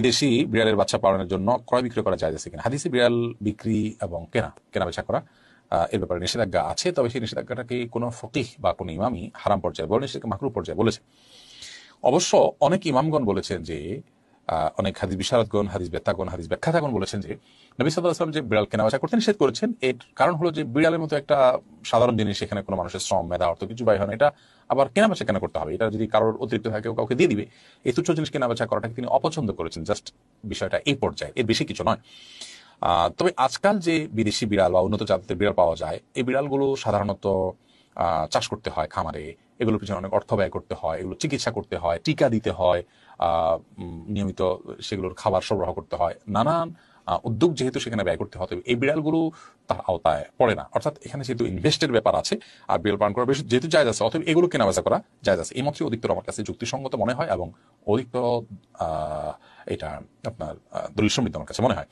বিদেশি বিড়ালের বাচ্চা পালনের জন্য ক্রয় বিক্রয় করা যায় কিনা? হাদিসে বিড়াল বিক্রি এবং কেনা বেচা করা এর ব্যাপারে নিষেধাজ্ঞা আছে, তবে সেই নিষেধাজ্ঞাটাকে কোনো ফকিহ বা কোনো ইমামই হারাম পর্যায়ে বলেন, সেটাকে মাকরুহ পর্যায়ে বলেছে। অবশ্য অনেক ইমামগণ বলেছেন যে অনেক হাদিস বিশারদগণ, হাদিস বেত্তাগণ, হাদিস ব্যাখ্যাতাগণ বলেছেন যে নবী সাল্লাল্লাহু আলাইহি ওয়াসাল্লাম যে বিড়াল কেনাবেচা করতে নিষেধ করেছেন, এর কারণ হলো যে বিড়ালের মতো একটা সাধারণ জিনিস, এখানে কোনো মানুষের শ্রম মেধা অর্থ কিছু ব্যয় হয় না, এটা আবার কেনাবেচা কেন করতে হবে? এটা যদি কারোর অতিরিক্ত থাকে কাউকে দিয়ে দিবে, এই তুচ্ছ জিনিস কেনাবেচা করাটাকে তিনি অপছন্দ করেছেন। জাস্ট বিষয়টা এই পর্যায়ে, এর বেশি কিছু নয়। তবে আজকাল যে বিদেশি বিড়াল বা উন্নত জাতের বিড়াল পাওয়া যায়, এই বিড়ালগুলো সাধারণত চাষ করতে হয় খামারে, এগুলোর পিছনে অনেক অর্থ ব্যয় করতে হয়, এগুলো চিকিৎসা করতে হয়, টিকা দিতে হয়, নিয়মিত সেগুলোর খাবার সরবরাহ করতে হয়, নানান উদ্যোগ যেহেতু সেখানে ব্যয় করতে হয়, এই বিড়ালগুলো তার আওতায় পড়ে না। অর্থাৎ এখানে যেহেতু ইনভেস্টের ব্যাপার আছে আর বিড়াল পালন করা যেহেতু জায়েজ আছে, অতএব এগুলো কেনাবেচা করা জায়েজ আছে। এই মতই অধিকতর আমার কাছে যুক্তিসঙ্গত মনে হয় এবং অধিকতর এটা আপনার দলিল সমৃদ্ধ আমার কাছে মনে হয়।